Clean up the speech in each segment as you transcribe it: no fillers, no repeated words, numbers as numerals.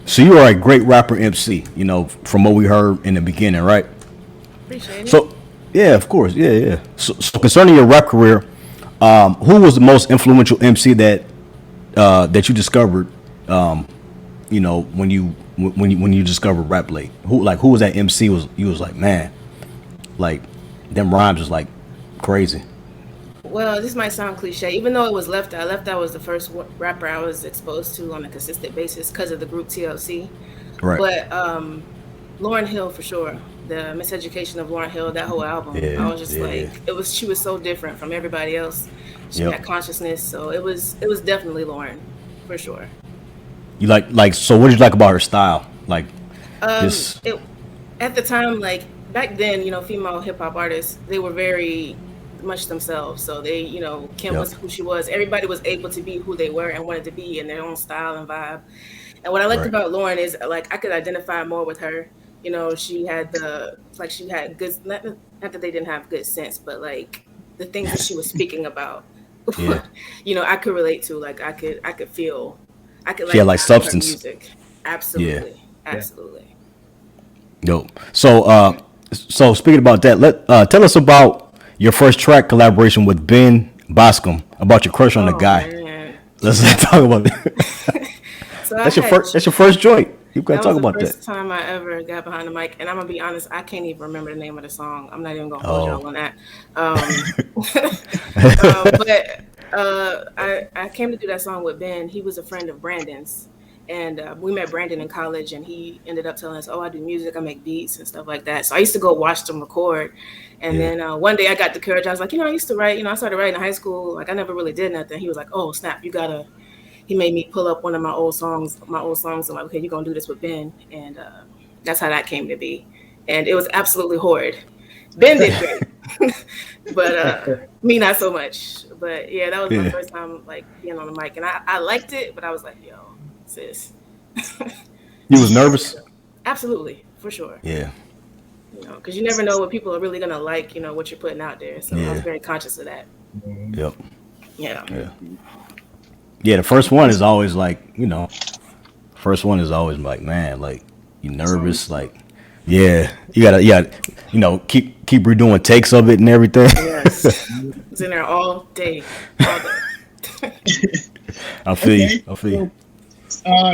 So you are a great rapper MC, you know, from what we heard in the beginning, right? Appreciate it. So, yeah, of course, yeah, yeah. So concerning your rap career, who was the most influential MC that you discovered? You know, when you discovered rap late, who was that MC? Was you was like, man, like them rhymes was like crazy. Well, this might sound cliche, even though it was Left Eye. Left Eye was the first rapper I was exposed to on a consistent basis because of the group TLC. Right. But Lauryn Hill for sure. The Miseducation of Lauryn Hill, that whole album, I Yeah, was just yeah, like, yeah. she was so different from everybody else. She Yep. had consciousness, so it was definitely Lauryn, for sure. You like so what did you like about her style? Like just It At the time, like back then, female hip hop artists, they were very much themselves. So they, Kim yep. was who she was. Everybody was able to be who they were and wanted to be in their own style and vibe. And what I liked Right. about Lauren is like I could identify more with her. She had she had good, not that they didn't have good sense, but like the things that she was speaking about, Yeah. I could relate to. Like I could feel, I could She like had like vibe with her substance. music. Yeah. Absolutely, Yeah. absolutely. Yo. So speaking about that, tell us about your first track collaboration with Ben Boscombe about your crush on the Oh guy. man. Let's talk about it. So I That's your had first. That's your first joint. You gotta That was talk the about that. first time I ever got behind the mic, and I'm gonna be honest, I can't even remember the name of the song. I'm not even gonna hold Oh. y'all on that. But I came to do that song with Ben. He was a friend of Brandon's, and we met Brandon in college, and he ended up telling us, "Oh, I do music, I make beats and stuff like that." So I used to go watch them record, and Yeah. then one day I got the courage. I was like, I used to write. I started writing in high school. Like I never really did nothing. He was like, "Oh, snap, you gotta." He made me pull up one of my old songs. I'm like, okay, you're gonna do this with Ben, and that's how that came to be. And it was absolutely horrid. Ben did great, but me not so much. But yeah, that was my Yeah. first time like being on the mic, and I liked it, but I was like, yo, sis, You was nervous. absolutely for sure. Yeah. Because you never know what people are really gonna like. What you're putting out there. So I was Yeah. very conscious of that. Yep. Yeah. Yeah. Yeah. The first one is always like first one is always like man like you nervous like yeah keep redoing takes of it and everything. Yes. I was in there all day, all day. I feel you. Okay. I feel you.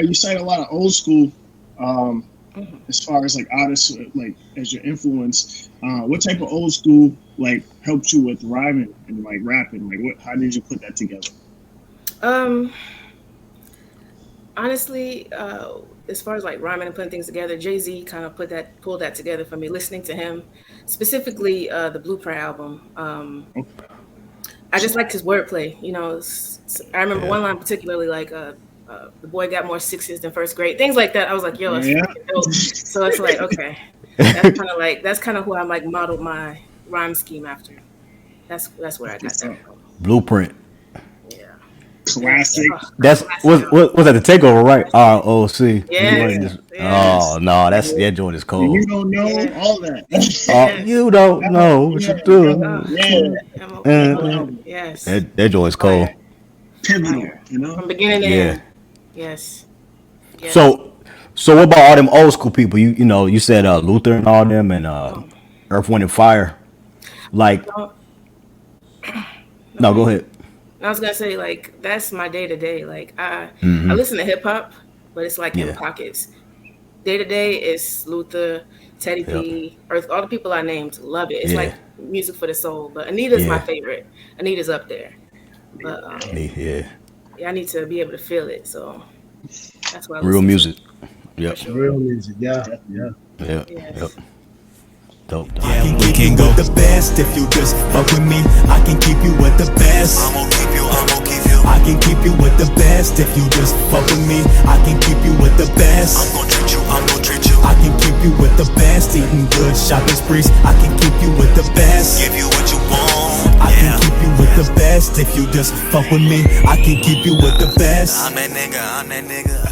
You cite a lot of old school, Mhm. as far as like artists, like as your influence. What type of old school like helped you with rhyming and like rapping? Like, how did you put that together? Um, Honestly, as far as like rhyming and putting things together, Jay-Z kind of pulled that together for me. Listening to him, specifically the Blueprint album, I just liked his wordplay. I remember Yeah. one line particularly, like the boy got more sixes than first grade, things like that. I was like, yo, that's Yeah. freaking dope. So it's like, okay, that's kind of who I like modeled my rhyme scheme after. That's where I got that from. Blueprint. Yeah. Classic. Oh, That's classic was album. was that the takeover right? ROC. Yes, Oh yes, no, that joint is And cold. you don't know yeah, all that. Oh, yes. you don't know what you Yeah, do. Oh, yeah. Uh, yes. that joint is cold. Fire, Pivotal, fire. you know? From beginning to Yeah. end. Yes, yes. So what about all them old school people? You said Luther and all them and Oh, Earth, Wind and Fire. Like no, no, go no. ahead. I was gonna say like that's my day to day. Like I Hmm. listen to hip hop, but it's like in Yeah. pockets. Day to day is Luther, Teddy Yep. P, Earth, all the people I named love it. It's like Yeah. music for the soul. But Anita's my Yeah. favorite. Anita's up there. But Yeah. yeah, I need to be able to feel it. So that's what I Real listen to music. for Yep. sure. Real music, yeah, yeah. Yep. Yep. Yes. Dope. I can keep you with the best if you just fuck with me. I can keep you with the best. I'm gonna keep you. I can keep you with the best if you just fuck with me. I can keep you with the best. I'm gonna treat you. I can keep you with the best. Eating good, shopping sprees. I can keep you with the best. Give you what you want. I can keep you with the best if you just fuck with me. I can keep you with the best. I'm that nigga.